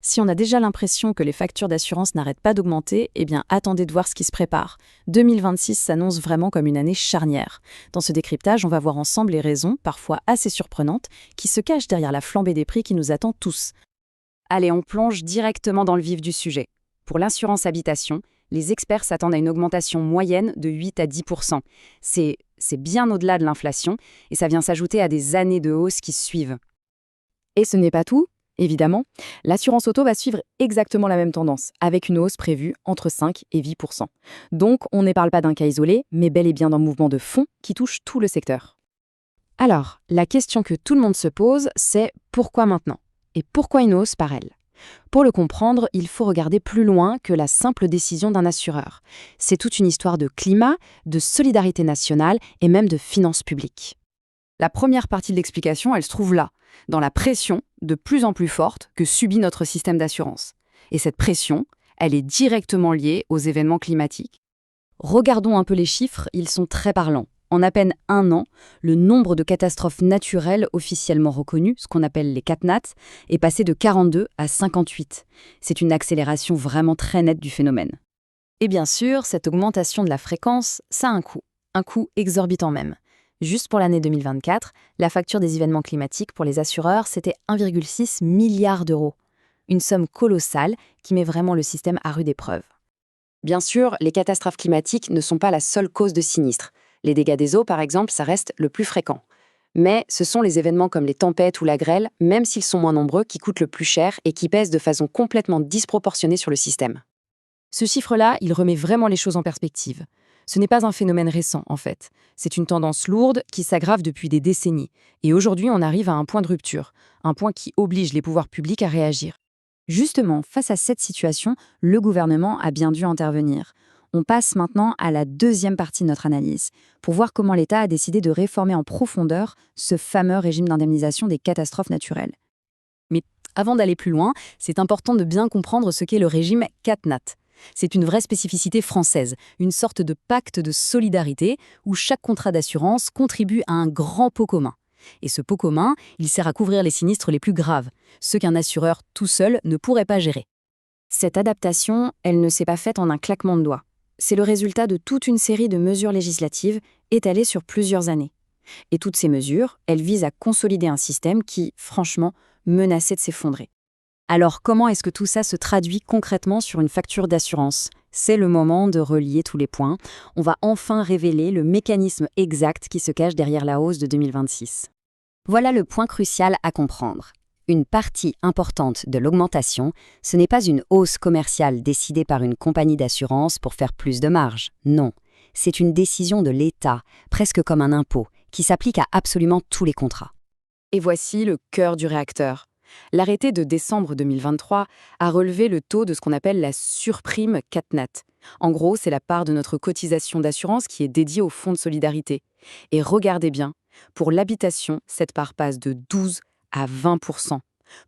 Si on a déjà l'impression que les factures d'assurance n'arrêtent pas d'augmenter, eh bien attendez de voir ce qui se prépare. 2026 s'annonce vraiment comme une année charnière. Dans ce décryptage, on va voir ensemble les raisons, parfois assez surprenantes, qui se cachent derrière la flambée des prix qui nous attend tous. Allez, on plonge directement dans le vif du sujet. Pour l'assurance habitation, les experts s'attendent à une augmentation moyenne de 8 à 10%. C'est bien au-delà de l'inflation et ça vient s'ajouter à des années de hausse qui suivent. Et ce n'est pas tout, évidemment. L'assurance auto va suivre exactement la même tendance, avec une hausse prévue entre 5 et 8%. Donc, on ne parle pas d'un cas isolé, mais bel et bien d'un mouvement de fond qui touche tout le secteur. Alors, la question que tout le monde se pose, c'est pourquoi maintenant? Et pourquoi une hausse par elle? Pour le comprendre, il faut regarder plus loin que la simple décision d'un assureur. C'est toute une histoire de climat, de solidarité nationale et même de finances publiques. La première partie de l'explication, elle se trouve là, dans la pression de plus en plus forte que subit notre système d'assurance. Et cette pression, elle est directement liée aux événements climatiques. Regardons un peu les chiffres, ils sont très parlants. En à peine un an, le nombre de catastrophes naturelles officiellement reconnues, ce qu'on appelle les CatNat, est passé de 42 à 58. C'est une accélération vraiment très nette du phénomène. Et bien sûr, cette augmentation de la fréquence, ça a un coût exorbitant même. Juste pour l'année 2024, la facture des événements climatiques pour les assureurs, c'était 1,6 milliard d'euros. Une somme colossale qui met vraiment le système à rude épreuve. Bien sûr, les catastrophes climatiques ne sont pas la seule cause de sinistres. Les dégâts des eaux, par exemple, ça reste le plus fréquent. Mais ce sont les événements comme les tempêtes ou la grêle, même s'ils sont moins nombreux, qui coûtent le plus cher et qui pèsent de façon complètement disproportionnée sur le système. Ce chiffre-là, il remet vraiment les choses en perspective. Ce n'est pas un phénomène récent, en fait. C'est une tendance lourde qui s'aggrave depuis des décennies. Et aujourd'hui, on arrive à un point de rupture, un point qui oblige les pouvoirs publics à réagir. Justement, face à cette situation, le gouvernement a bien dû intervenir. On passe maintenant à la deuxième partie de notre analyse, pour voir comment l'État a décidé de réformer en profondeur ce fameux régime d'indemnisation des catastrophes naturelles. Mais avant d'aller plus loin, c'est important de bien comprendre ce qu'est le régime CatNat. C'est une vraie spécificité française, une sorte de pacte de solidarité où chaque contrat d'assurance contribue à un grand pot commun. Et ce pot commun, il sert à couvrir les sinistres les plus graves, ceux qu'un assureur tout seul ne pourrait pas gérer. Cette adaptation, elle ne s'est pas faite en un claquement de doigts. C'est le résultat de toute une série de mesures législatives étalées sur plusieurs années. Et toutes ces mesures, elles visent à consolider un système qui, franchement, menaçait de s'effondrer. Alors, comment est-ce que tout ça se traduit concrètement sur une facture d'assurance? C'est le moment de relier tous les points. On va enfin révéler le mécanisme exact qui se cache derrière la hausse de 2026. Voilà le point crucial à comprendre. Une partie importante de l'augmentation, ce n'est pas une hausse commerciale décidée par une compagnie d'assurance pour faire plus de marge. Non, c'est une décision de l'État, presque comme un impôt, qui s'applique à absolument tous les contrats. Et voici le cœur du réacteur. L'arrêté de décembre 2023 a relevé le taux de ce qu'on appelle la surprime CatNat. En gros, c'est la part de notre cotisation d'assurance qui est dédiée au fonds de solidarité. Et regardez bien, pour l'habitation, cette part passe de 12 à 20%.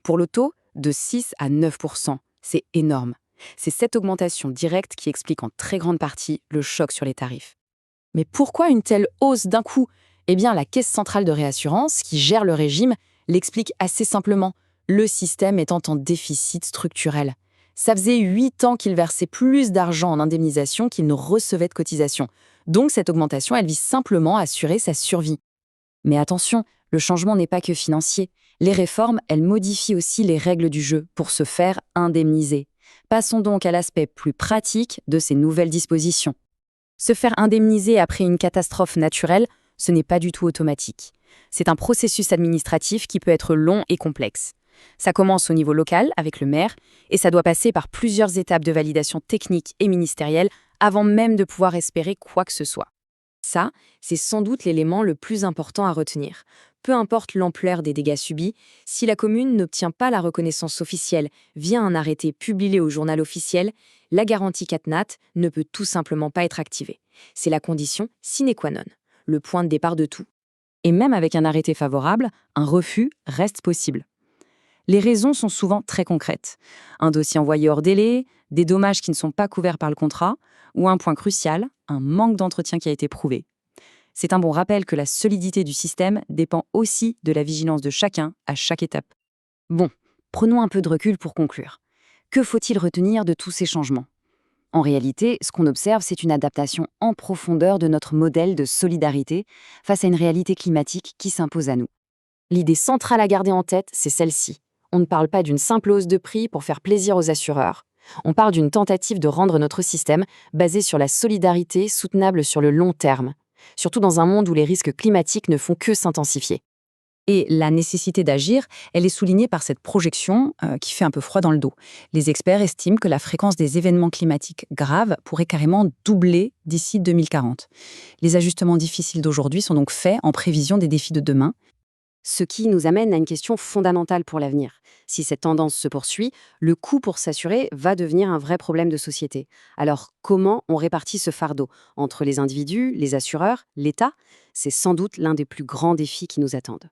Pour l'auto, de 6 à 9%. C'est énorme. C'est cette augmentation directe qui explique en très grande partie le choc sur les tarifs. Mais pourquoi une telle hausse d'un coup? Eh bien, la Caisse centrale de réassurance, qui gère le régime, l'explique assez simplement. Le système étant en déficit structurel. Ça faisait 8 ans qu'il versait plus d'argent en indemnisation qu'il ne recevait de cotisation. Donc cette augmentation, elle vise simplement à assurer sa survie. Mais attention, le changement n'est pas que financier. Les réformes, elles modifient aussi les règles du jeu pour se faire indemniser. Passons donc à l'aspect plus pratique de ces nouvelles dispositions. Se faire indemniser après une catastrophe naturelle, ce n'est pas du tout automatique. C'est un processus administratif qui peut être long et complexe. Ça commence au niveau local, avec le maire, et ça doit passer par plusieurs étapes de validation technique et ministérielle avant même de pouvoir espérer quoi que ce soit. Ça, c'est sans doute l'élément le plus important à retenir. Peu importe l'ampleur des dégâts subis, si la commune n'obtient pas la reconnaissance officielle via un arrêté publié au journal officiel, la garantie CatNat ne peut tout simplement pas être activée. C'est la condition sine qua non, le point de départ de tout. Et même avec un arrêté favorable, un refus reste possible. Les raisons sont souvent très concrètes. Un dossier envoyé hors délai, des dommages qui ne sont pas couverts par le contrat, ou un point crucial, un manque d'entretien qui a été prouvé. C'est un bon rappel que la solidité du système dépend aussi de la vigilance de chacun à chaque étape. Bon, prenons un peu de recul pour conclure. Que faut-il retenir de tous ces changements? En réalité, ce qu'on observe, c'est une adaptation en profondeur de notre modèle de solidarité face à une réalité climatique qui s'impose à nous. L'idée centrale à garder en tête, c'est celle-ci. On ne parle pas d'une simple hausse de prix pour faire plaisir aux assureurs. On parle d'une tentative de rendre notre système basé sur la solidarité soutenable sur le long terme, surtout dans un monde où les risques climatiques ne font que s'intensifier. Et la nécessité d'agir, elle est soulignée par cette projection qui fait un peu froid dans le dos. Les experts estiment que la fréquence des événements climatiques graves pourrait carrément doubler d'ici 2040. Les ajustements difficiles d'aujourd'hui sont donc faits en prévision des défis de demain. Ce qui nous amène à une question fondamentale pour l'avenir. Si cette tendance se poursuit, le coût pour s'assurer va devenir un vrai problème de société. Alors, comment on répartit ce fardeau entre les individus, les assureurs, l'État? C'est sans doute l'un des plus grands défis qui nous attendent.